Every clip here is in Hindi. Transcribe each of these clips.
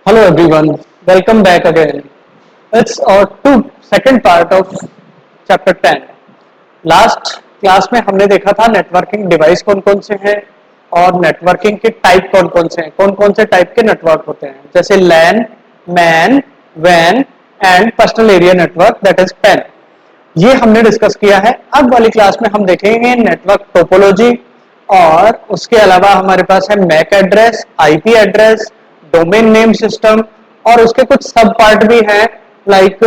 Hello everyone, welcome back again. It's our second part of chapter 10. Last class में हमने देखा था नेटवर्किंग डिवाइस कौन कौन से हैं और नेटवर्किंग के टाइप कौन कौन से हैं, कौन कौन से टाइप के नेटवर्क होते हैं, जैसे लैन, मैन, वैन and personal area network that is PAN. ये हमने डिस्कस किया है. अब वाली क्लास में हम देखेंगे नेटवर्क टोपोलॉजी और उसके अलावा हमारे पास है MAC address, IP address, domain name system और उसके कुछ सब पार्ट भी हैं लाइक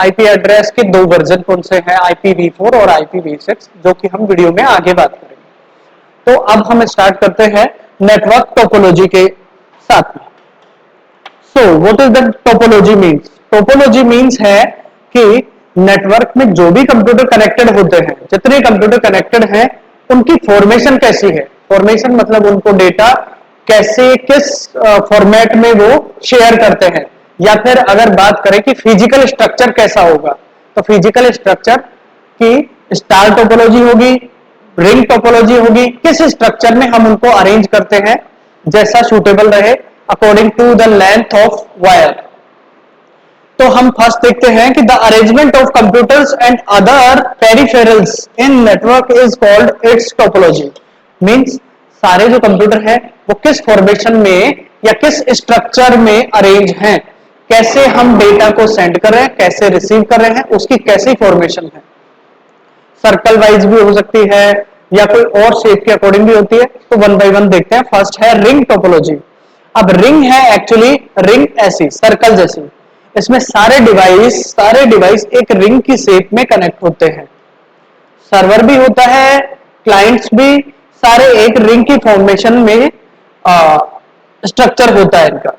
आईपी एड्रेस के दो वर्जन कौन से हैं, IPv4 और IPv6, जो कि हम वीडियो में आगे बात करेंगे. तो अब हम स्टार्ट करते हैं नेटवर्क टोपोलॉजी के साथ में. So what is the topology means? Topology means है कि नेटवर्क में जो भी कंप्यूटर कनेक्टेड होते हैं, जितने कंप्यूटर कनेक्टेड हैं, उनकी फॉर्मेशन कैसी है. फॉर्मेशन मतलब उनको डेटा कैसे किस फॉर्मेट में वो शेयर करते हैं, या फिर अगर बात करें कि फिजिकल स्ट्रक्चर कैसा होगा, तो फिजिकल स्ट्रक्चर की स्टार टोपोलॉजी होगी, रिंग टोपोलॉजी होगी, किस स्ट्रक्चर में हम उनको अरेंज करते हैं जैसा सूटेबल रहे according to the length of wire. तो हम फर्स्ट देखते हैं कि the arrangement of computers and other peripherals in network is called its topology. मींस सारे जो कंप्यूटर हैं वो किस फॉर्मेशन में या किस स्ट्रक्चर में अरेंज हैं, कैसे हम डेटा को सेंड कर रहे हैं, कैसे रिसीव कर रहे हैं, उसकी कैसी फॉर्मेशन है. सर्कल वाइज भी हो सकती है या कोई और शेप के अकॉर्डिंग भी होती है. तो वन बाय वन देखते हैं. फर्स्ट है रिंग टोपोलॉजी. अब रिंग है एक्चुअली रिंग ऐसी सर्कल जैसी, इसमें सारे डिवाइस एक रिंग की शेप में कनेक्ट होते हैं. सर्वर भी होता है, क्लाइंट्स भी, सारे एक रिंग की फॉर्मेशन में स्ट्रक्चर होता है इनका.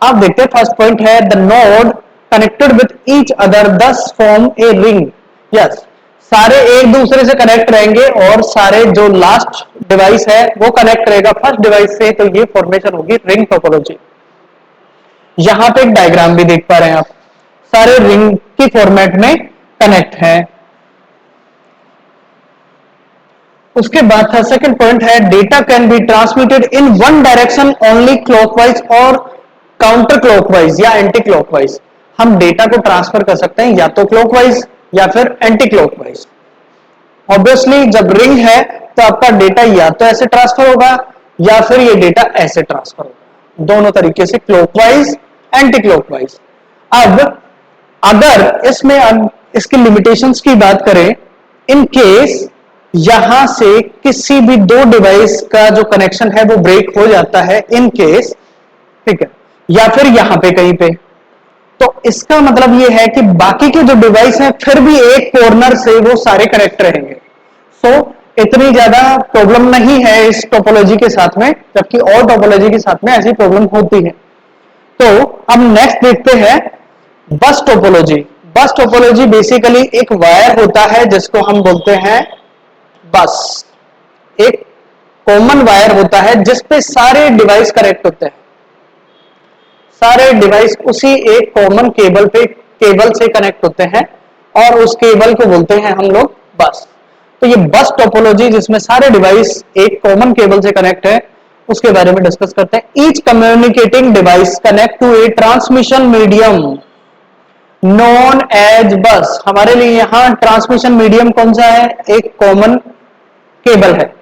आप देखते हैं फर्स्ट पॉइंट है the node connected with each other दस फॉर्म ए रिंग. यस, सारे एक दूसरे से कनेक्ट रहेंगे और सारे जो लास्ट डिवाइस है वो कनेक्ट रहेगा फर्स्ट डिवाइस से, तो ये फॉर्मेशन होगी रिंग टोपोलॉजी. यहां पे एक डायग्राम भी देख पा रहे हैं आप, सारे रिंग की फॉर्मेट में कनेक्ट हैं. उसके बाद था सेकंड पॉइंट है data can be transmitted in one direction only clockwise और काउंटर क्लॉकवाइज या एंटी क्लॉकवाइज. हम डेटा को ट्रांसफर कर सकते हैं या तो क्लॉकवाइज या फिर एंटी क्लॉकवाइज. ऑब्वियसली जब रिंग है तो आपका डेटा या तो ऐसे ट्रांसफर होगा या फिर ये डेटा ऐसे ट्रांसफर होगा, दोनों तरीके से, क्लॉकवाइज एंटी क्लॉकवाइज. अब अगर इसमें इसकी लिमिटेशंस की बात करें, इन केस यहां से किसी भी दो डिवाइस का जो कनेक्शन है वो ब्रेक हो जाता है इन केस, ठीक है, या फिर यहां पे कहीं पे, तो इसका मतलब ये है कि बाकी के जो डिवाइस हैं फिर भी एक कॉर्नर से वो सारे कनेक्ट रहेंगे. सो इतनी ज्यादा प्रॉब्लम नहीं है इस टोपोलॉजी के साथ में, जबकि और टोपोलॉजी के साथ में ऐसी प्रॉब्लम होती है. तो अब नेक्स्ट देखते हैं बस टोपोलॉजी. बस टोपोलॉजी बेसिकली एक वायर होता है जिसको हम बोलते हैं बस. एक कॉमन वायर होता है जिसपे सारे डिवाइस कनेक्ट होते हैं. सारे डिवाइस उसी एक कॉमन केबल से कनेक्ट होते हैं और उस केबल को बोलते हैं हम लोग बस. तो ये बस टोपोलॉजी जिसमें सारे डिवाइस एक कॉमन केबल से कनेक्ट है, उसके बारे में डिस्कस करते हैं. Each communicating device connect to a transmission medium known as bus. हमारे लिए यहां ट्रांसमिशन मीडियम कौन सा है? एक कॉमन केबल है.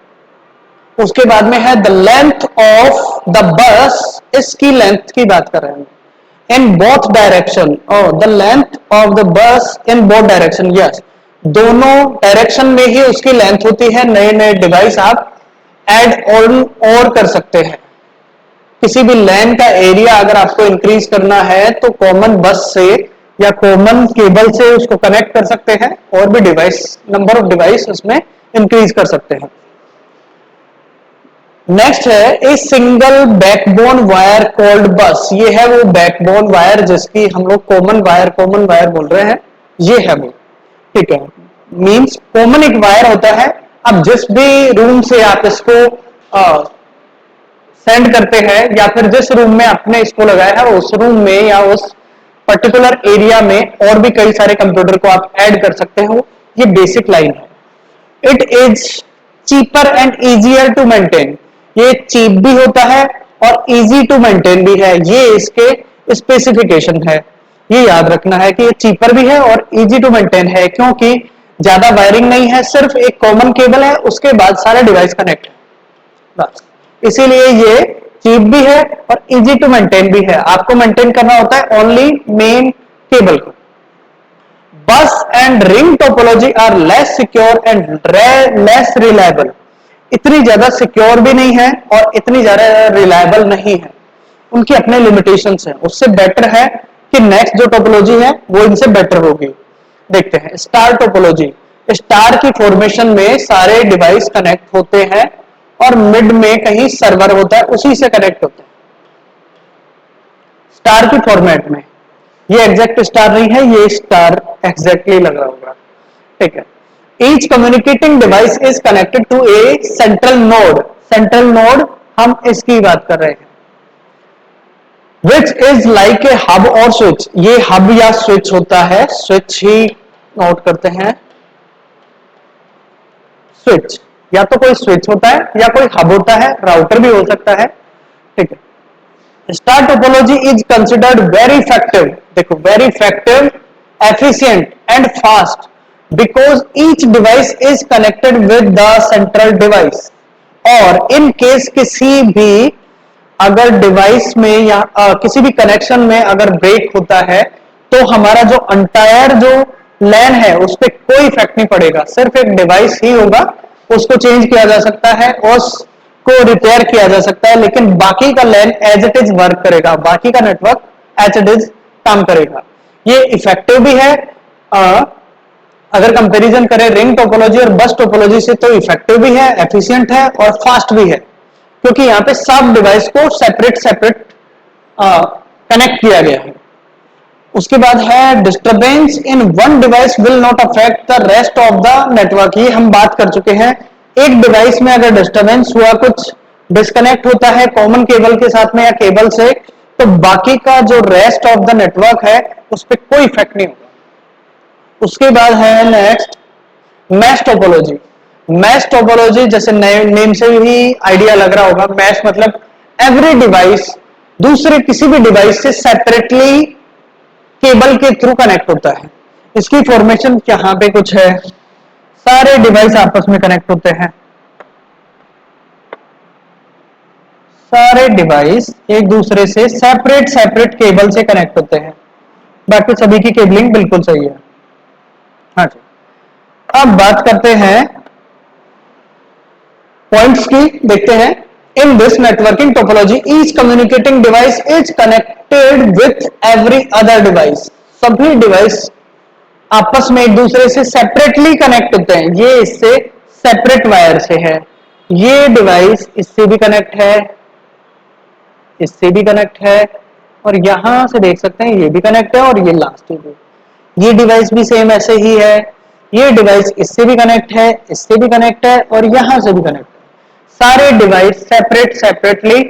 उसके बाद में है the length of the bus. इसकी लेंथ की बात कर रहे हैं in both direction. The length of the bus in both direction. Yes, दोनों डायरेक्शन में ही उसकी लेंथ होती है. नए नए डिवाइस आप ऐड ऑन और कर सकते हैं. किसी भी लैन का एरिया अगर आपको इंक्रीज करना है तो कॉमन बस से या कॉमन केबल से उसको कनेक्ट कर सकते हैं और भी डिवाइस, नंबर ऑफ डिवाइस उसमें इंक्रीज कर सकते हैं. नेक्स्ट है a single backbone wire called बस. ये है वो बैकबोन वायर जिसकी हम लोग कॉमन वायर बोल रहे हैं, ये है वो, ठीक है. मींस कॉमन एक वायर होता है. अब जिस भी रूम से आप इसको सेंड करते हैं या फिर जिस रूम में आपने इसको लगाया है उस रूम में या उस पर्टिकुलर एरिया में और भी कई सारे कंप्यूटर को आप ऐड कर सकते हो. ये बेसिक लाइन है. It is cheaper and easier to maintain. ये चीप भी होता है और इजी टू मेंटेन भी है। ये इसके स्पेसिफिकेशन है। ये याद रखना है कि ये चीपर भी है और इजी टू मेंटेन है, क्योंकि ज्यादा वायरिंग नहीं है, सिर्फ एक कॉमन केबल है, उसके बाद सारे डिवाइस कनेक्ट है बस। इसीलिए ये चीप भी है और इजी टू मेंटेन भी है। आपको मेंटेन करना होता है ओनली मेन केबल को। Bus and ring topology are less secure and less reliable. इतनी ज्यादा सिक्योर भी नहीं है और इतनी ज्यादा रिलायबल नहीं है, उनकी अपने लिमिटेशंस हैं। उससे बेटर है कि नेक्स्ट जो टोपोलॉजी है वो इनसे बेटर होगी। देखते हैं स्टार टोपोलॉजी। स्टार की फॉर्मेशन में सारे डिवाइस कनेक्ट होते हैं और मिड में कहीं सर्वर होता है, उसी से कनेक्ट होते हैं स्टार की फॉर्मेट में। ये एग्जैक्ट स्टार नहीं है, ये स्टार एग्जैक्टली लग रहा होगा, ठीक है। Each communicating device is connected to a central node. Central node हम इसकी बात कर रहे हैं, which is like a hub और स्विच। ये हब या स्विच होता है, स्विच ही नोट करते हैं। स्विच या तो कोई स्विच होता है या कोई हब होता है, राउटर भी हो सकता है, ठीक है। Star topology is considered very effective. देखो very effective, efficient and fast because each device is connected with the central device. और इन केस किसी भी अगर डिवाइस में या किसी भी कनेक्शन में अगर ब्रेक होता है तो हमारा जो अंटायर जो लैन है उस पर कोई इफेक्ट नहीं पड़ेगा, सिर्फ एक डिवाइस ही होगा, उसको चेंज किया जा सकता है, उसको रिपेयर किया जा सकता है, लेकिन बाकी का लैन एज इट इज वर्क करेगा, बाकी का नेटवर्क एज इट इज काम करेगा। ये इफेक्टिव भी है, अगर कंपैरिजन करें रिंग टोपोलॉजी और बस टोपोलॉजी से तो इफेक्टिव भी है, एफिशिएंट है और फास्ट भी है, क्योंकि यहां पे सब डिवाइस को सेपरेट सेपरेट कनेक्ट किया गया है। उसके बाद है disturbance in one device will not affect the rest of the network. ये हम बात कर चुके हैं, एक डिवाइस में अगर डिस्टरबेंस हुआ, कुछ डिस्कनेक्ट होता है कॉमन केबल के साथ में या केबल से, तो बाकी का जो रेस्ट ऑफ द नेटवर्क है उस पर कोई इफेक्ट नहीं होगा। उसके बाद है next mesh topology. Mesh topology जैसे नेम से भी आइडिया लग रहा होगा, मैश मतलब एवरी डिवाइस दूसरे किसी भी डिवाइस से सेपरेटली केबल के थ्रू कनेक्ट होता है। इसकी फॉर्मेशन यहां पे कुछ है, सारे डिवाइस आपस में कनेक्ट होते हैं, सारे डिवाइस एक दूसरे से सेपरेट सेपरेट केबल से कनेक्ट होते हैं, बाकी सभी की केबलिंग बिल्कुल सही है। हाँ जी, अब बात करते हैं पॉइंट्स की, देखते हैं। In this networking topology each communicating device is connected with every other device. सभी डिवाइस आपस में एक दूसरे से सेपरेटली कनेक्ट होते हैं, ये इससे सेपरेट वायर से है। ये डिवाइस इससे भी कनेक्ट है, इससे भी कनेक्ट है, और यहां से देख सकते हैं ये भी कनेक्ट है और ये लास्ट भी। ये डिवाइस भी सेम ऐसे ही है, ये डिवाइस इससे भी कनेक्ट है, इससे भी कनेक्ट है और यहां से भी कनेक्ट है। सारे डिवाइस सेपरेट सेपरेटली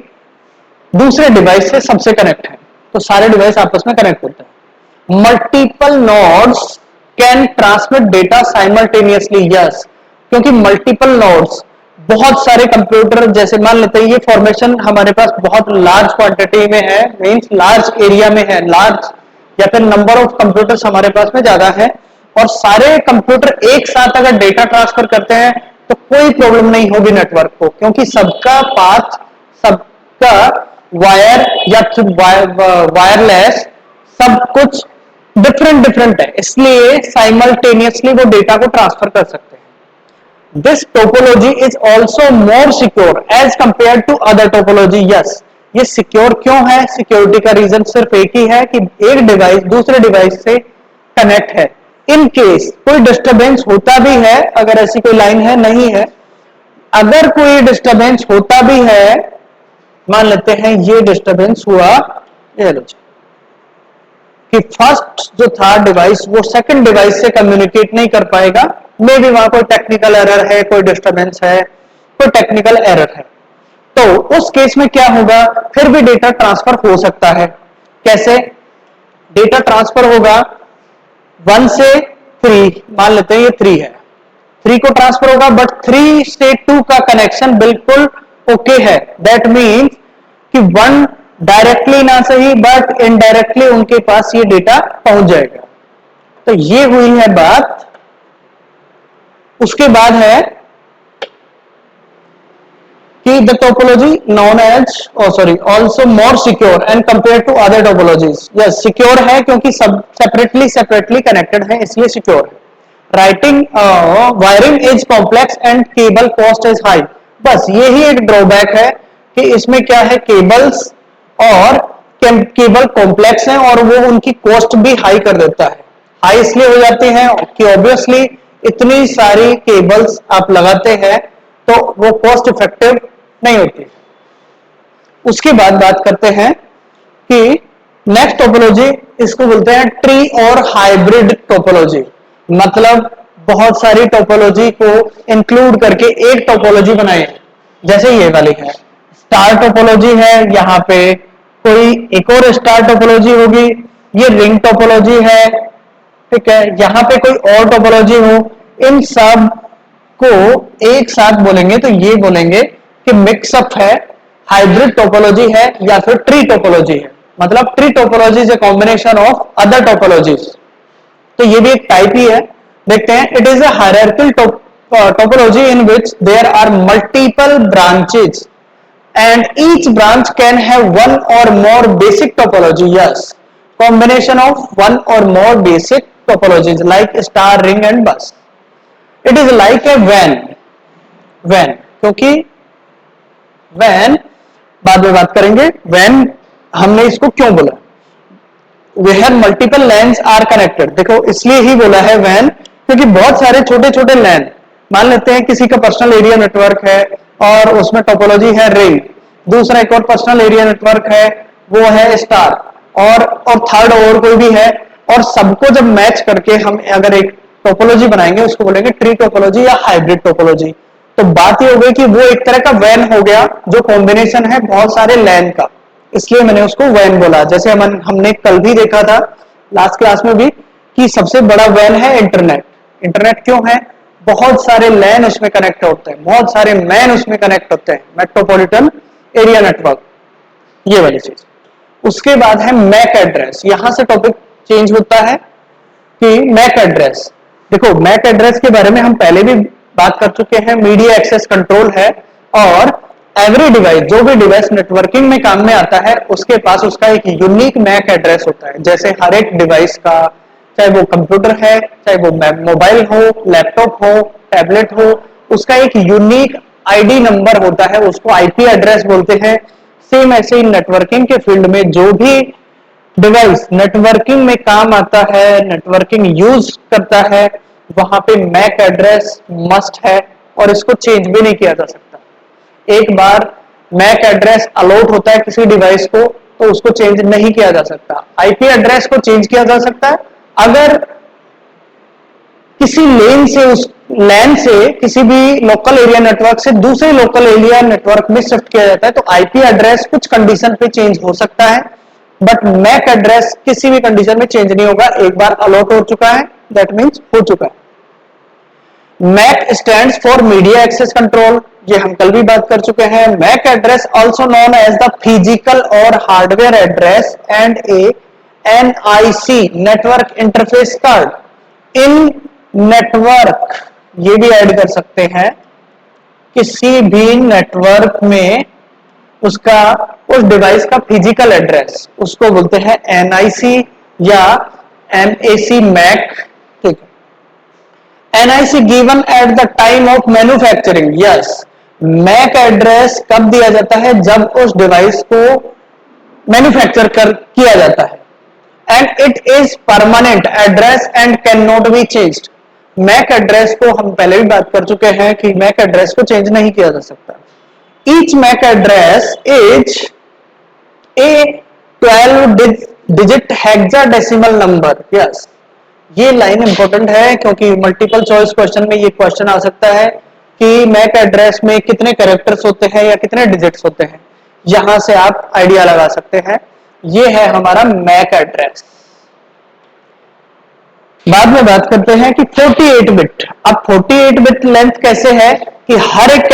दूसरे डिवाइस से सबसे कनेक्ट है, तो सारे डिवाइस आपस में कनेक्ट होते हैं। Multiple nodes can transmit data simultaneously. Yes, क्योंकि मल्टीपल नोड्स, बहुत सारे कंप्यूटर, जैसे मान लेते हैं ये फॉर्मेशन हमारे पास बहुत लार्ज क्वांटिटी में है, मींस लार्ज एरिया में है, लार्ज या फिर नंबर ऑफ कंप्यूटर्स हमारे पास में ज्यादा है, और सारे कंप्यूटर एक साथ अगर डेटा ट्रांसफर करते हैं तो कोई प्रॉब्लम नहीं होगी नेटवर्क को, क्योंकि सबका पाथ, सबका वायर या वायरलेस सब कुछ डिफरेंट डिफरेंट है, इसलिए साइमल्टेनियसली वो डेटा को ट्रांसफर कर सकते हैं। This topology is also more secure as compare to other topology. Yes, ये सिक्योर क्यों है? सिक्योरिटी का रीजन सिर्फ एक ही है कि एक डिवाइस दूसरे डिवाइस से कनेक्ट है। इन केस कोई डिस्टरबेंस होता भी है, अगर ऐसी कोई लाइन है, नहीं है, अगर कोई डिस्टरबेंस होता भी है, मान लेते हैं ये डिस्टरबेंस हुआ, ये लो कि फर्स्ट जो था डिवाइस वो सेकंड डिवाइस से कम्युनिकेट नहीं कर पाएगा, मे भी वहां कोई टेक्निकल एरर है, कोई डिस्टरबेंस है, कोई टेक्निकल एरर है, तो उस केस में क्या होगा? फिर भी डेटा ट्रांसफर हो सकता है। कैसे डेटा ट्रांसफर होगा? 1 से 3, मान लेते हैं ये 3 है, 3 को ट्रांसफर होगा, बट 3 से 2 का कनेक्शन बिल्कुल ओके है। दैट मीन्स कि वन डायरेक्टली ना सही बट इनडायरेक्टली उनके पास ये डेटा पहुंच जाएगा। तो ये हुई है बात। उसके बाद है कि the topology known as also more secure and compare to other topologies. Yes, secure है क्योंकि सब सेपरेटली कनेक्टेड है, इसलिए सिक्योर है। Writing wiring is complex and cable cost is high. बस यही एक ड्रॉबैक है कि इसमें क्या है, केबल्स और केबल कॉम्प्लेक्स हैं और वो उनकी कॉस्ट भी हाई कर देता है। हाई इसलिए हो जाती है कि ऑब्वियसली इतनी सारी केबल्स आप लगाते हैं तो वो कॉस्ट इफेक्टिव नहीं होती। उसके बाद बात करते हैं कि नेक्स्ट टोपोलॉजी, इसको बोलते हैं ट्री और हाइब्रिड टोपोलॉजी। मतलब बहुत सारी टोपोलॉजी को इंक्लूड करके एक टोपोलॉजी बनाए, जैसे ये वाली है स्टार टोपोलॉजी है। यहाँ पे कोई एक और स्टार टोपोलॉजी होगी, ये रिंग टोपोलॉजी है, ठीक है। यहाँ पे कोई और टोपोलॉजी हो, इन सब को एक साथ बोलेंगे तो ये बोलेंगे कि मिक्सअप है, हाइब्रिड टोपोलॉजी है या फिर ट्री टोपोलॉजी है। मतलब tree topology is a combination of other topologies, तो ये भी एक टाइप ही है। देखते हैं, it is a hierarchical topology in which there are multiple branches and each branch can have one or more basic topology. Yes, combination of one or more basic topologies like star, ring and bus. It is like a van क्योंकि van बाद में बात करेंगे van हमने इसको क्यों बोला, where multiple lanes are connected। देखो इसलिए ही बोला है van क्योंकि बहुत सारे छोटे छोटे लैन, मान लेते हैं किसी का पर्सनल एरिया नेटवर्क है और उसमें टोपोलॉजी है रिंग, दूसरा एक और पर्सनल एरिया नेटवर्क है वो है स्टार, और थर्ड और कोई भी है, और सबको जब मैच करके हम अगर एक टोपोलॉजी बनाएंगे उसको बोलेंगे ट्री टोपोलॉजी या हाइब्रिड टोपोलॉजी। तो बात ये हो गई कि वो एक तरह का वैन हो गया जो कॉम्बिनेशन है बहुत सारे लैन का, इसलिए मैंने उसको वैन बोला। जैसे हमने कल भी देखा था लास्ट क्लास में भी कि सबसे बड़ा वैन है इंटरनेट। इंटरनेट क्यों है, बहुत सारे लैन उसमें कनेक्ट होते हैं, बहुत सारे मैन उसमें कनेक्ट होते हैं, मेट्रोपॉलिटन एरिया नेटवर्क, ये वाली चीज। उसके बाद है मैक एड्रेस, यहां से टॉपिक चेंज होता है कि मैक एड्रेस। देखो मैक एड्रेस के बारे में हम पहले भी बात कर चुके हैं, मीडिया एक्सेस कंट्रोल है और एवरी डिवाइस, जो भी डिवाइस नेटवर्किंग में काम में आता है उसके पास उसका एक यूनिक मैक एड्रेस होता है। जैसे हर एक डिवाइस का, चाहे वो कंप्यूटर है, चाहे वो मोबाइल हो, लैपटॉप हो, टैबलेट हो, उसका एक यूनिक आईडी नंबर होता है, उसको आईपी एड्रेस बोलते हैं। सेम ऐसे ही नेटवर्किंग के फील्ड में जो भी डिवाइस नेटवर्किंग में काम आता है, नेटवर्किंग यूज करता है, वहां पे मैक एड्रेस मस्ट है और इसको चेंज भी नहीं किया जा सकता। एक बार मैक एड्रेस अलॉट होता है किसी डिवाइस को तो उसको चेंज नहीं किया जा सकता। आईपी एड्रेस को चेंज किया जा सकता है अगर किसी लैन से किसी भी लोकल एरिया नेटवर्क से दूसरे लोकल एरिया नेटवर्क में शिफ्ट किया जाता है तो आईपी एड्रेस कुछ कंडीशन पे चेंज हो सकता है, बट मैक एड्रेस किसी भी कंडीशन में चेंज नहीं होगा। एक बार अलॉट हो चुका है दैट मींस हो चुका है। MAC stands for media access control, ये हम कल भी बात कर चुके हैं। MAC address also known as the physical और hardware address and a NIC network interface card. In network ये भी ऐड कर सकते हैं, किसी भी नेटवर्क में उसका उस डिवाइस का फिजिकल एड्रेस उसको बोलते हैं एनआईसी या एमएसी मैक, ठीक है। NIC given at the time of manufacturing, yes, MAC address कब दिया जाता है, जब उस डिवाइस को मैन्युफैक्चर किया जाता है। And it is permanent address and can not be changed. MAC address को हम पहले भी बात कर चुके हैं कि मैक एड्रेस को चेंज नहीं किया जा सकता। Each MAC address is a 12 digit hexadecimal number. Yes, ये लाइन इंपॉर्टेंट है क्योंकि मल्टीपल चॉइस क्वेश्चन में ये क्वेश्चन आ सकता है कि मैक एड्रेस में कितने कैरेक्टर्स होते हैं या कितने डिजिट्स होते हैं, यहां से आप आइडिया लगा सकते हैं। ये है हमारा मैक एड्रेस। बाद में बात करते हैं कि 48 बिट। अब 48 बिट लेंथ कैसे है, कि हर एक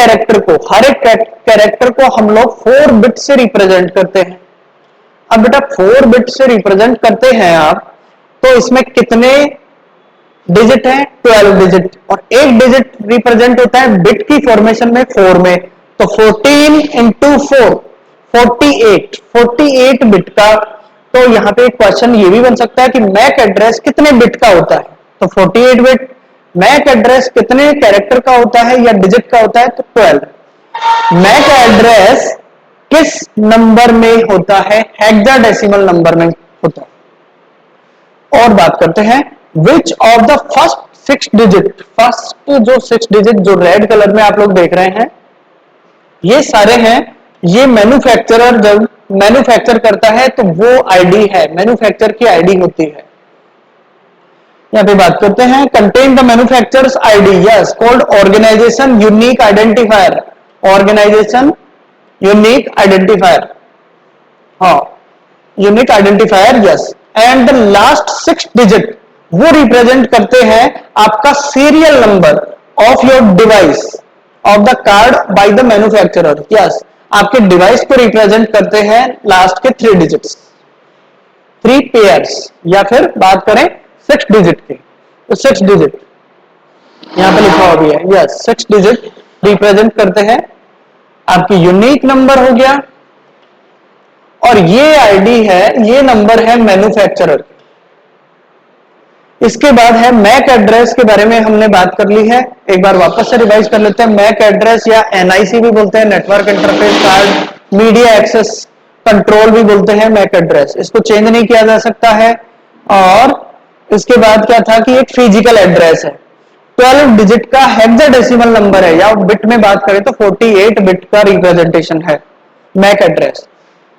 कैरेक्टर को हम लोग 4 बिट से रिप्रेजेंट करते हैं। अब बेटा 4 बिट से रिप्रेजेंट करते हैं आप, तो इसमें कितने डिजिट है? 12 डिजिट, और एक डिजिट रिप्रेजेंट होता है बिट की फॉर्मेशन में 4 में, तो 14 इंटू 4 48 बिट का। तो यहां पे एक क्वेश्चन ये भी बन सकता है कि मैक एड्रेस कितने बिट का होता है? तो 48 बिट। मैक एड्रेस कितने कैरेक्टर का होता है या डिजिट का होता है? तो 12। मैक एड्रेस किस नंबर में होता है? हेक्साडेसिमल नंबर में होता है। और बात करते हैं which of the first 6 digit, first जो 6 डिजिट जो रेड कलर में आप लोग देख रहे हैं, ये सारे हैं, ये मैन्युफैक्चरर जब मैन्युफैक्चर करता है तो वो आईडी है, मैन्युफैक्चर की आईडी होती है। यहां पे बात करते हैं contain the manufacturer's ID, yes, called organisation unique identifier, organisation unique identifier, हाँ, unique identifier, yes. And the last 6 digit वो रिप्रेजेंट करते हैं आपका serial number of your device of the card by the manufacturer, yes, आपके डिवाइस को रिप्रेजेंट करते हैं लास्ट के 3 डिजिट्स, 3 पेयर्स, या फिर बात करें 6 डिजिट के, तो 6 डिजिट यहां पे लिखा हुआ भी है, यस, 6 डिजिट रिप्रेजेंट करते हैं आपकी यूनिक नंबर हो गया, और ये आईडी है, ये नंबर है मैन्युफैक्चरर। इसके बाद है मैक एड्रेस के बारे में हमने बात कर ली है, एक बार वापस से रिवाइज कर लेते हैं। मैक एड्रेस या एनआईसी भी बोलते हैं, network interface card, media access control भी बोलते हैं मैक एड्रेस, इसको चेंज नहीं किया जा सकता है। और इसके बाद क्या था कि एक फिजिकल एड्रेस है, 12 डिजिट का हेक्साडेसिमल नंबर है, या बिट में बात करें तो 48 बिट का रिप्रेजेंटेशन है मैक एड्रेस।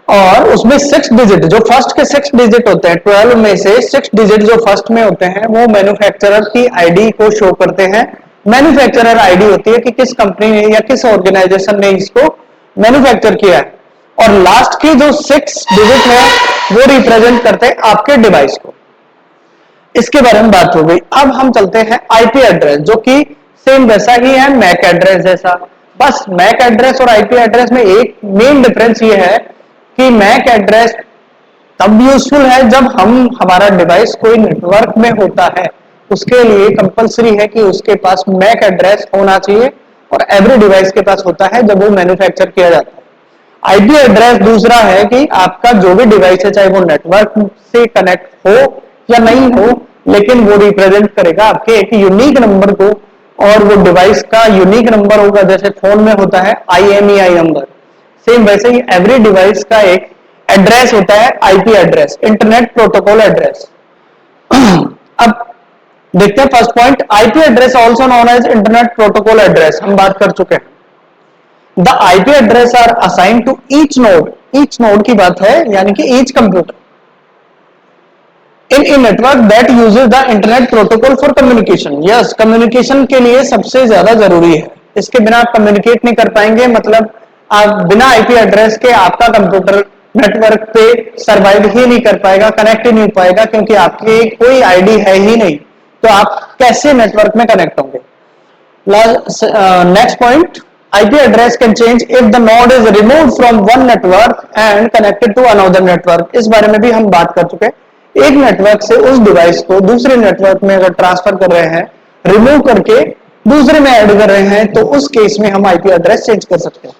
और उसमें 6 डिजिट, जो फर्स्ट के 6 डिजिट होते हैं, 12 में से 6 डिजिट जो फर्स्ट में होते हैं वो मैन्युफैक्चरर की आईडी को शो करते हैं। मैन्युफैक्चरर आईडी होती है कि किस कंपनी ने या किस ऑर्गेनाइजेशन ने इसको मैन्युफैक्चर किया है, और लास्ट की जो 6 डिजिट है वो रिप्रेजेंट करते हैं आपके डिवाइस को। इसके बारे में बात हो गई। अब हम चलते हैं आईपी एड्रेस, जो कि सेम वैसा ही है मैक एड्रेस जैसा, बस मैक एड्रेस और आईपी एड्रेस में एक मेन डिफरेंस ये है कि मैक एड्रेस तब यूजफुल है जब हमारा डिवाइस कोई नेटवर्क में होता है, उसके लिए कंपलसरी है कि उसके पास मैक एड्रेस होना चाहिए, और एवरी डिवाइस के पास होता है जब वो मैन्युफैक्चर किया जाता है। आईपी एड्रेस दूसरा है कि आपका जो भी डिवाइस है, चाहे वो नेटवर्क से कनेक्ट हो या नहीं हो, लेकिन वो रिप्रेजेंट करेगा आपके एक यूनिक नंबर को, और वो डिवाइस का यूनिक नंबर होगा, जैसे फोन में होता है IMEI नंबर, सेम वैसे ही एवरी डिवाइस का एक एड्रेस होता है IP address, internet protocol address. अब देखते हैं first point, IP address also known as internet protocol address, हम बात कर चुके हैं। The IP address are assign to each node की बात है, यानी कि each computer in a network that uses the internet protocol for communication, yes, communication के लिए सबसे ज्यादा जरूरी है, इसके बिना आप कम्युनिकेट नहीं कर पाएंगे, मतलब आप बिना आईपी एड्रेस के आपका कंप्यूटर नेटवर्क पे सरवाइव ही नहीं कर पाएगा, कनेक्ट ही नहीं हो पाएगा, क्योंकि आपकी कोई आईडी है ही नहीं, तो आप कैसे नेटवर्क में कनेक्ट होंगे। Next point, IP address can change if the node is removed from one network and connected to another network। इस बारे में भी हम बात कर चुके हैं। एक नेटवर्क से उस डिवाइस को दूसरे नेटवर्क में अगर ट्रांसफर कर रहे हैं, रिमूव करके दूसरे में ऐड कर रहे हैं, तो उस केस में हम IP एड्रेस चेंज कर सकते हैं।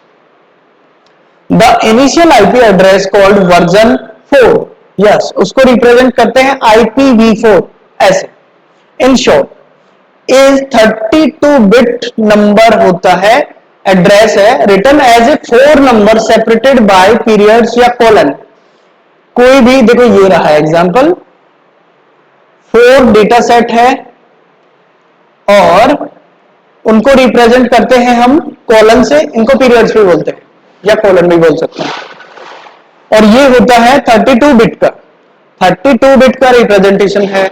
The initial IP address called version 4, yes, उसको रिप्रेजेंट करते हैं IPv4 ऐसे। In short is 32 bit number होता है, एड्रेस है, written as a 4 number separated by periods या कॉलन। कोई भी, देखो ये रहा एग्जांपल, 4 डेटा सेट है और उनको रिप्रेजेंट करते हैं हम कॉलन से, इनको पीरियड्स भी बोलते हैं या कॉलन भी बोल सकते हैं, और ये होता है 32 बिट का, 32 बिट का रिप्रेजेंटेशन है,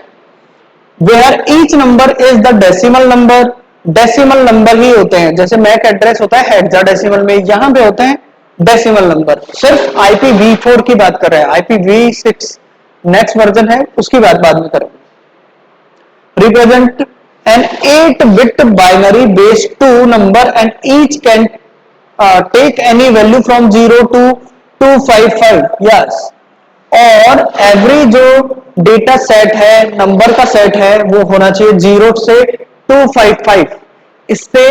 where each number is the decimal number, decimal number ही होते हैं, जैसे मैक एड्रेस होता है हेक्साडेसिमल में, यहां पे होते हैं डेसिमल नंबर। सिर्फ IPv4 की बात कर रहे हैं, IPv6 नेक्स्ट वर्जन है, उसकी बात बाद में करेंगे। Represent an 8-bit binary base 2 number and each can take any value from 0 to 255. yes, और एवरी जो डेटा सेट है, नंबर का सेट है, वो होना चाहिए 0 से 255। इससे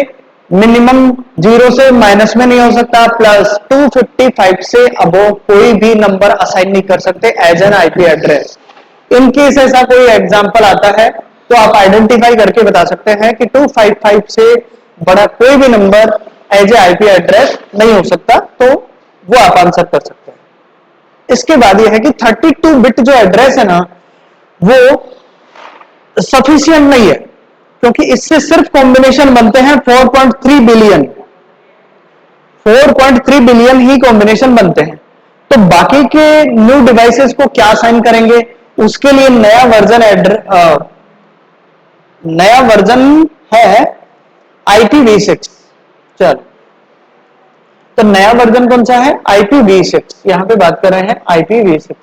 मिनिमम 0 से माइनस में नहीं हो सकता, प्लस 255 से अबो कोई भी नंबर असाइन नहीं कर सकते as an IP address. In case ऐसा कोई एग्जांपल आता है तो आप आइडेंटिफाई करके बता सकते हैं कि 255 से बड़ा कोई भी number as a IP address नहीं हो सकता, तो वो आप आंसर कर सकते हैं। इसके बाद यह है कि 32 बिट जो एड्रेस है ना, वो सफिशिएंट नहीं है, क्योंकि इससे सिर्फ कॉम्बिनेशन बनते हैं 4.3 बिलियन। 4.3 बिलियन ही कॉम्बिनेशन बनते हैं। तो बाकी के न्यू डिवाइसेस को क्या साइन करेंगे, उसके लिए नया वर्जन है IPv6। चल, तो नया वर्जन कौन सा है? IPv6। यहां पे बात कर रहे हैं IPv6।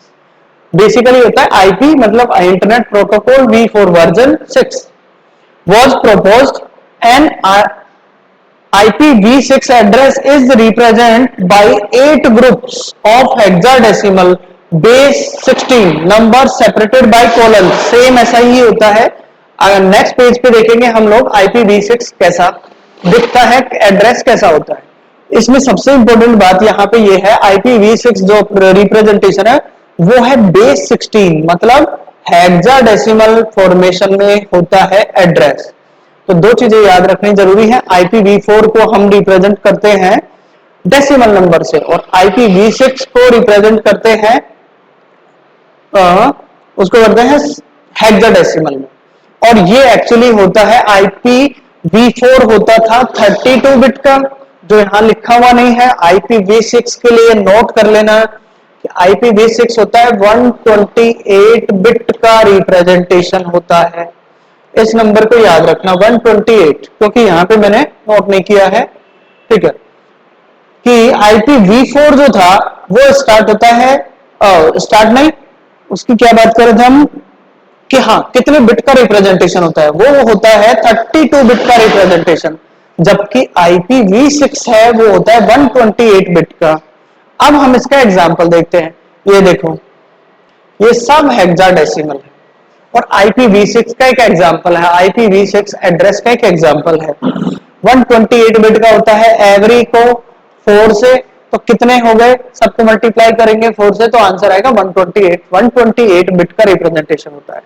बेसिकली होता है IP मतलब internet protocol v4 version 6 was proposed and IPv6 address is represented by 8 groups of hexadecimal base 16 number separated by colon। Same ऐसा ही होता है। अगर नेक्स्ट पेज पे देखेंगे हम लोग IPv6 कैसा दिखता है, एड्रेस कैसा होता है। इसमें सबसे इंपॉर्टेंट बात यहाँ पे ये है, IPv6 जो रिप्रेजेंटेशन है वो है बेस 16 मतलब हेक्साडेसिमल फॉर्मेशन में होता है एड्रेस। तो दो चीजें याद रखनी जरूरी है, IPv4 को हम रिप्रेजेंट करते हैं डेसिमल नंबर से और IPv6 को रिप्रेजेंट करते हैं उसको करते हैं हेक्साडेसिमल में। और ये एक्चुअली होता है IPv4 होता था 32 बिट का, जो यहां लिखा हुआ नहीं है। IPv6 के लिए नोट कर लेना कि IPv6 होता है 128 बिट का रिप्रेजेंटेशन होता है। इस नंबर को याद रखना 128, क्योंकि यहां पे मैंने नोट नहीं किया है। ठीक है, कि IPv4 जो था वो स्टार्ट होता है स्टार्ट नहीं, उसकी क्या बात कर रहे थे हम कि हाँ कितने बिट का रिप्रेजेंटेशन होता है, वो होता है 32 बिट का रिप्रेजेंटेशन, जबकि IPv6 है वो होता है 128 बिट का। अब हम इसका एग्जांपल देखते हैं। ये देखो, ये सब हेक्साडेसिमल है और IPv6 का एक एग्जांपल है, IPv6 एड्रेस का एक एग्जांपल है। 128 बिट का होता है, एवरी को 4 से, तो कितने हो गए, सबको मल्टीप्लाई करेंगे 4 से तो आंसर आएगा 128। 128 बिट का रिप्रेजेंटेशन होता है।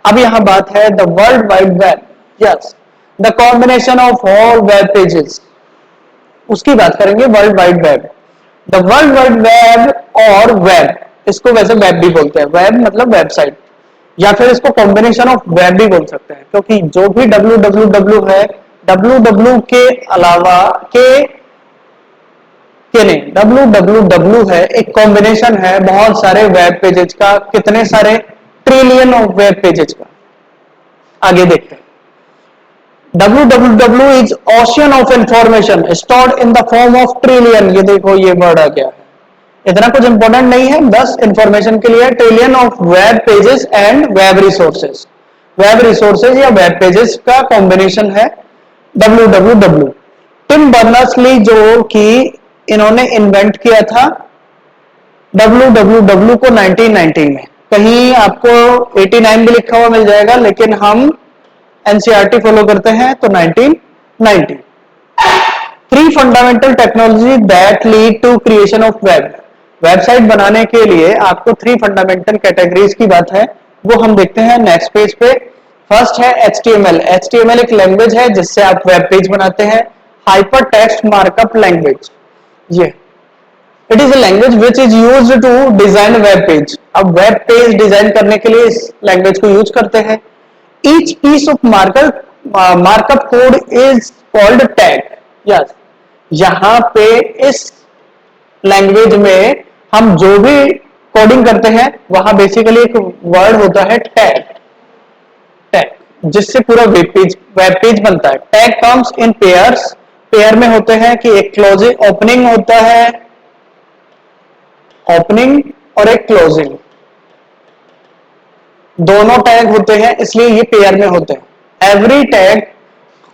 अब यहां बात है the world wide web, yes, the combination of all web pages, उसकी बात करेंगे world wide web. The world wide web और वेब, इसको वैसे वेब भी बोलते हैं, वेब मतलब वेबसाइट, या फिर इसको कॉम्बिनेशन ऑफ वेब भी बोल सकते हैं, क्योंकि जो भी www है, www के अलावा के नहीं, www है एक कॉम्बिनेशन है बहुत सारे वेब पेजेस का, कितने सारे, ट्रिलियन ऑफ वेब पेजेस का। आगे देखते हैं। www is ocean of information stored in the form of trillion। ये देखो ये वर्ड आ गया है, इतना कुछ इंपॉर्टेंट नहीं है, बस इंफॉर्मेशन के लिए। Trillion of web pages and web resources, web resources या वेब पेजेस का कॉम्बिनेशन है www। टिम बर्नर्स-ली जो कि इन्होंने इन्वेंट किया था www को 1990 में, कहीं आपको 89 भी लिखा हुआ मिल जाएगा, लेकिन हम एनसीईआरटी फॉलो करते हैं तो 1990। 3 fundamental technology that lead to creation of web, website बनाने के लिए आपको 3 फंडामेंटल कैटेगरीज की बात है, वो हम देखते हैं नेक्स्ट पेज पे। फर्स्ट है HTML। HTML एक लैंग्वेज है जिससे आप वेब पेज बनाते हैं, हाइपर टेक्स्ट मार्कअप लैंग्वेज। ये it is a language which is used to design web page. अब वेब पेज डिजाइन करने के लिए इस लैंग्वेज को यूज करते हैं। Each piece of markup code is called tag. Yes, यहां पे इस लैंग्वेज में हम जो भी कोडिंग करते हैं वहां बेसिकली एक वर्ड होता है टैग, टैग जिससे पूरा वेब पेज बनता है। Tag comes in pairs, pair में होते हैं कि एक क्लोजिंग ओपनिंग होता है, ओपनिंग और एक क्लोजिंग, दोनों टैग होते हैं, इसलिए ये पेयर में होते हैं। एवरी टैग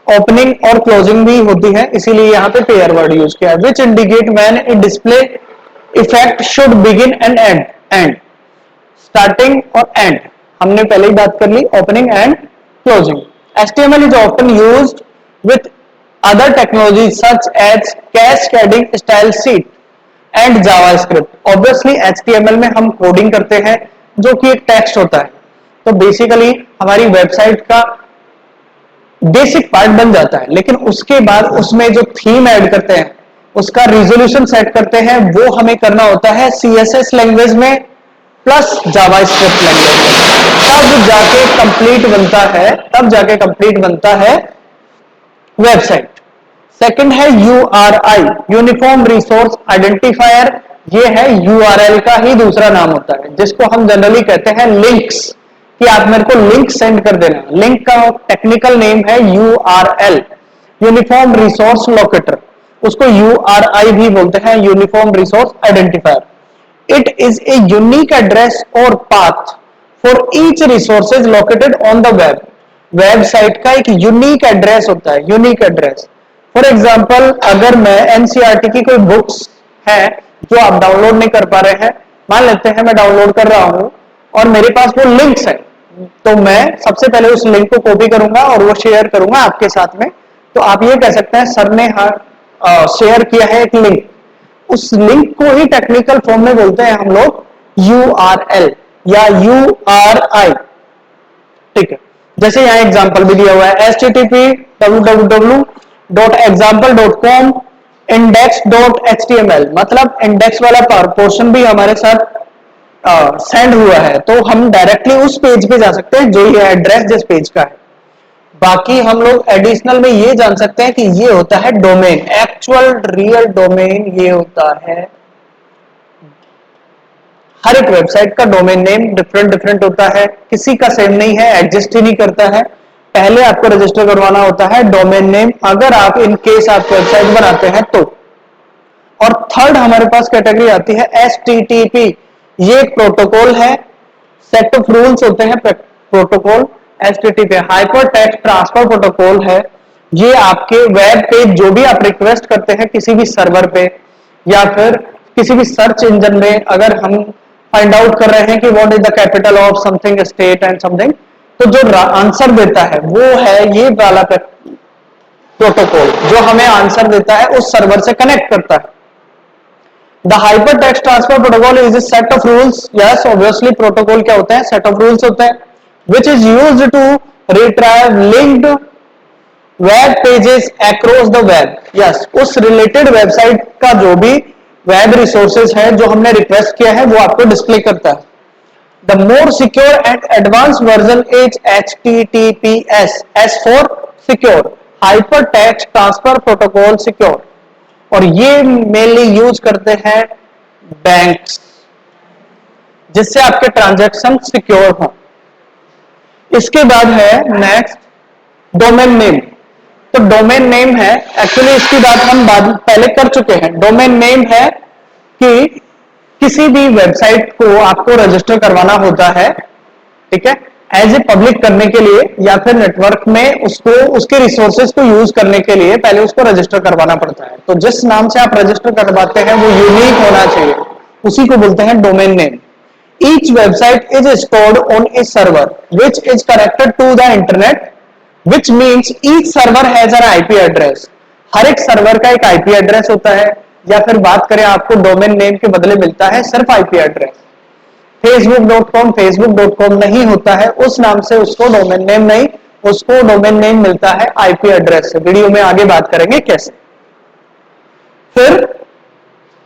ओपनिंग और क्लोजिंग भी होती है, इसीलिए यहाँ पे पेयर वर्ड यूज किया है। Which indicate when a display effect should begin and and starting और एंड हमने पहले ही बात कर ली, opening and closing. HTML is often used with other technologies such as cascading style sheet and JavaScript. Obviously HTML में हम कोडिंग करते हैं जो कि एक टेक्स्ट होता है, तो बेसिकली हमारी वेबसाइट का बेसिक पार्ट बन जाता है, लेकिन उसके बाद उसमें जो थीम ऐड करते हैं, उसका रिजोल्यूशन सेट करते हैं, वो हमें करना होता है CSS लैंग्वेज में प्लस जावास्क्रिप्ट लैंग्वेज में। तब जाके कंप्लीट बनता है वेबसाइट। सेकंड है URI, यूनिफॉर्म रिसोर्स आइडेंटिफायर। ये है URL का ही दूसरा नाम होता है, जिसको हम जनरली कहते हैं लिंक्स, कि आप मेरे को लिंक सेंड कर देना। लिंक का टेक्निकल नेम है URL, यूनिफॉर्म रिसोर्स लोकेटर। उसको URI भी बोलते हैं, uniform resource identifier. It is a unique address और path for each resources located on the web. Website का एक यूनिक एड्रेस होता है, यूनिक एड्रेस। फॉर एग्जाम्पल, अगर मैं NCERT की कोई बुक्स है जो आप डाउनलोड नहीं कर पा रहे हैं, मान लेते हैं मैं डाउनलोड कर रहा हूं और मेरे पास वो लिंक्स है, तो मैं सबसे पहले उस लिंक को कॉपी करूंगा और वो शेयर करूंगा आपके साथ में। तो आप ये कह सकते हैं सर ने शेयर किया है एक लिंक, उस लिंक को ही टेक्निकल फॉर्म में बोलते हैं हम लोग URL या URI। ठीक है, जैसे यहां एग्जांपल भी दिया हुआ है http www.example.com index.html, मतलब इंडेक्स वाला पोर्शन भी हमारे साथ सेंड हुआ है, तो हम डायरेक्टली उस पेज पे जा सकते हैं जो ये एड्रेस जिस पेज का है। बाकी हम लोग एडिशनल में ये जान सकते हैं कि ये होता है डोमेन, एक्चुअल रियल डोमेन ये होता है। हर एक वेबसाइट का डोमेन नेम डिफरेंट डिफरेंट होता है, किसी का सेम नहीं है, एग्जिस्ट ही नहीं करता है। पहले आपको रजिस्टर करवाना होता है डोमेन नेम, अगर आप इन केस आप वेबसाइट बनाते हैं तो। और थर्ड हमारे पास कैटेगरी आती है HTTP, ये प्रोटोकॉल है, सेट ऑफ रूल्स होते हैं protocol. HTTP hyper text transfer protocol है, ये आपके वेब पेज जो भी आप रिक्वेस्ट करते हैं किसी भी सर्वर पे या फिर किसी भी सर्च इंजन में, अगर हम फाइंड आउट कर रहे हैं कि what is the capital of something state and something, तो जो आंसर देता है वो है ये वाला प्रोटोकॉल, जो हमें आंसर देता है उस सर्वर से कनेक्ट करता है। The hypertext transfer protocol is a set of rules. Yes, obviously protocol क्या होता है, set of rules होता है, which is used to retrieve linked web pages across the web. Yes, उस related website का जो भी web resources है जो हमने request किया है वो आपको display करता है। The more secure and advanced version is HTTPS, S for secure, hypertext transfer protocol secure, और ये मेनली यूज करते हैं बैंक्स, जिससे आपके ट्रांजैक्शन सिक्योर हो। इसके बाद है नेक्स्ट डोमेन नेम। तो डोमेन नेम है, एक्चुअली इसकी बात हम पहले कर चुके हैं। डोमेन नेम है कि किसी भी वेबसाइट को आपको रजिस्टर करवाना होता है, ठीक है, एज ए पब्लिक करने के लिए या फिर नेटवर्क में उसको उसके रिसोर्सेज को यूज करने के लिए पहले उसको रजिस्टर करवाना पड़ता है। तो जिस नाम से आप रजिस्टर करवाते हैं वो यूनिक होना चाहिए, उसी को बोलते हैं domain name. Each website is stored on a server which is connected to the internet, which means each server has an IP address. हर एक सर्वर का एक IP एड्रेस होता है, या फिर बात करें आपको डोमेन नेम के बदले मिलता है सिर्फ IP एड्रेस। facebook.com नहीं होता है, उस नाम से उसको डोमेन नेम नहीं, उसको डोमेन नेम मिलता है IP एड्रेस से। वीडियो में आगे बात करेंगे कैसे। फिर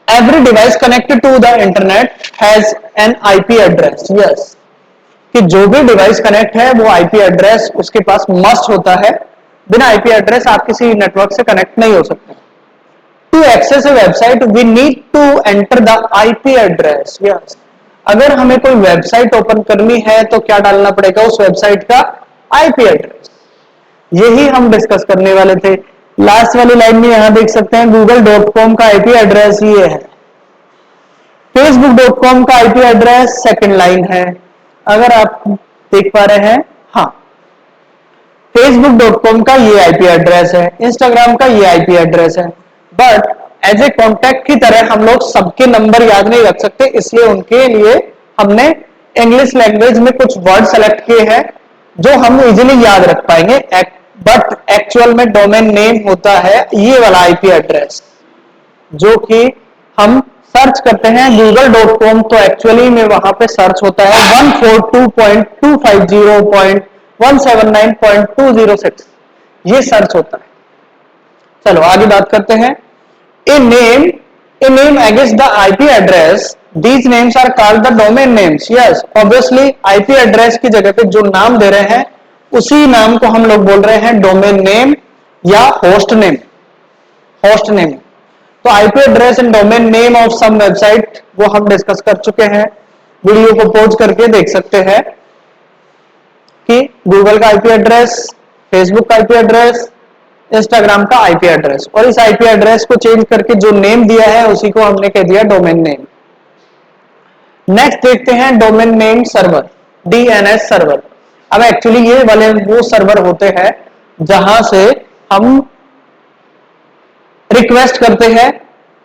every device connected to the internet has an IP address. Yes, कि जो भी डिवाइस कनेक्ट है वो IP एड्रेस उसके पास मस्ट होता है, बिना IP एड्रेस आप किसी नेटवर्क से कनेक्ट नहीं हो सकते। To access a website we need to enter the IP address. Yes, अगर हमें कोई वेबसाइट ओपन करनी है तो क्या डालना पड़ेगा, उस वेबसाइट का IP एड्रेस। यही हम डिस्कस करने वाले थे। लास्ट वाली लाइन में यहां देख सकते हैं google.com का IP एड्रेस ये है, facebook.com का IP एड्रेस सेकंड लाइन है, अगर आप देख पा रहे हैं। हाँ, facebook.com का ये आईपी एड्रेस है, इंस्टाग्राम का ये आईपी एड्रेस है, बट एज ए कॉन्टैक्ट की तरह हम लोग सबके नंबर याद नहीं रख सकते, इसलिए उनके लिए हमने इंग्लिश लैंग्वेज में कुछ वर्ड सेलेक्ट किए हैं जो हम इजीली याद रख पाएंगे, बट एक्चुअल में डोमेन नेम होता है ये वाला आईपी एड्रेस, जो कि हम सर्च करते हैं google.com, तो एक्चुअली में वहां पे सर्च होता है 142.250.179.206, ये सर्च होता है। चलो आगे बात करते हैं। A name against the IP address, these names are called the domain names. Yes, obviously IP address की जगह पे जो नाम दे रहे हैं उसी नाम को हम लोग बोल रहे हैं डोमेन नेम या होस्ट नेम। होस्ट नेम तो IP address and domain name of some website वो हम डिस्कस कर चुके हैं, वीडियो को पॉज करके देख सकते हैं कि गूगल का आईपी एड्रेस, फेसबुक का आईपी एड्रेस, इंस्टाग्राम का आईपी एड्रेस, और इस आईपी एड्रेस को चेंज करके जो नेम दिया है उसी को हमने कह दिया डोमेन नेम। नेक्स्ट देखते हैं domain name server, DNS server. अब एक्चुअली ये वाले वो सर्वर होते हैं जहां से हम रिक्वेस्ट करते हैं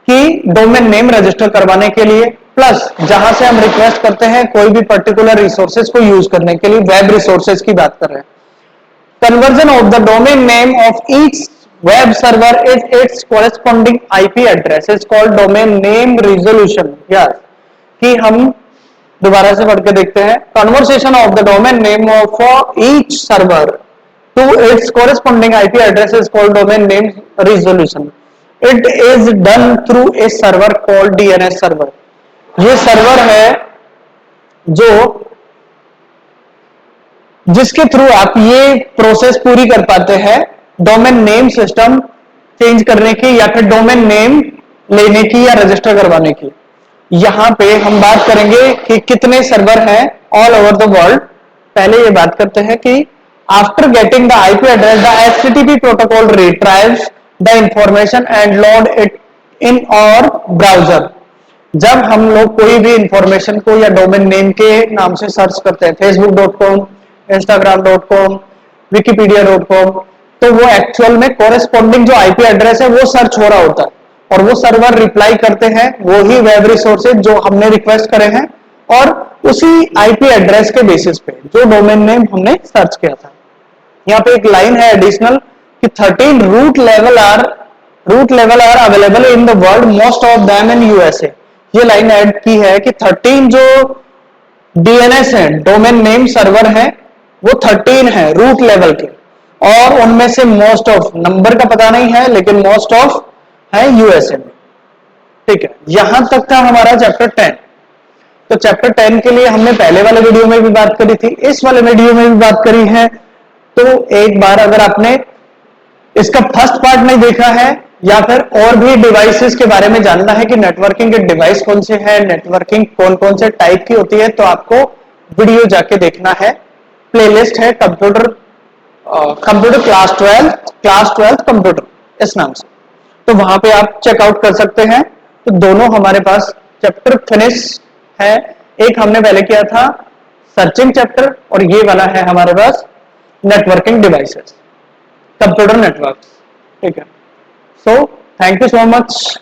कि डोमेन नेम रजिस्टर करवाने के लिए, प्लस जहां से हम रिक्वेस्ट करते हैं कोई भी पर्टिकुलर रिसोर्सेज को यूज करने के लिए, वेब रिसोर्सेज की बात कर रहे हैं। Conversion of the domain name of each web server is its corresponding IP address is called domain name resolution. Yes, कि हम दोबारा से पढ़ के देखते हैं। Conversion of the domain name of each server to its corresponding IP address is called domain name resolution. It is done through a server called DNS server. ये सर्वर है जो जिसके थ्रू आप ये प्रोसेस पूरी कर पाते हैं डोमेन नेम सिस्टम चेंज करने की या फिर डोमेन नेम लेने की या रजिस्टर करवाने की। यहां पे हम बात करेंगे कि कितने सर्वर हैं ऑल ओवर द वर्ल्ड। पहले ये बात करते हैं कि after getting the IP address the HTTP protocol रिट्राइव्स the information and load it in और ब्राउजर। जब हम लोग कोई भी इंफॉर्मेशन को या डोमेन नेम के नाम से सर्च करते हैं, facebook.com, instagram.com, wikipedia.com, तो वो एक्चुअल में कोरेस्पॉन्डिंग जो आईपी एड्रेस है वो सर्च हो रहा होता है और वो सर्वर रिप्लाई करते हैं वो ही वेब रिसोर्सेज जो हमने रिक्वेस्ट करे हैं और उसी आईपी एड्रेस के बेसिस पे जो डोमेन नेम हमने सर्च किया था। यहाँ पे एक लाइन है एडिशनल कि 13 root level are available in the world, most of them in USA. ये लाइन ऐड की है कि 13 जो डीएनएस है, डोमेन नेम सर्वर है, वो 13 है रूट लेवल के, और उनमें से मोस्ट ऑफ, नंबर का पता नहीं है लेकिन मोस्ट ऑफ है यूएसए में। ठीक है, यहां तक था हमारा चैप्टर 10। तो चैप्टर 10 के लिए हमने पहले वाले वीडियो में भी बात करी थी, इस वाले वीडियो में भी बात करी है। तो एक बार अगर आपने इसका फर्स्ट पार्ट नहीं देखा है या फिर और भी डिवाइसेस के बारे में जानना है कि नेटवर्किंग के डिवाइस कौन से हैं, नेटवर्किंग कौन कौन से टाइप की होती है, तो आपको वीडियो जाके देखना है। प्लेलिस्ट है कंप्यूटर क्लास 12 कंप्यूटर इस नाम से, तो वहां पे आप चेकआउट कर सकते हैं। तो दोनों हमारे पास चैप्टर फिनिश है। एक हमने पहले किया था सर्चिंग चैप्टर और ये वाला है हमारे पास नेटवर्किंग डिवाइसेस, कंप्यूटर नेटवर्क। ठीक है, so thank you so much.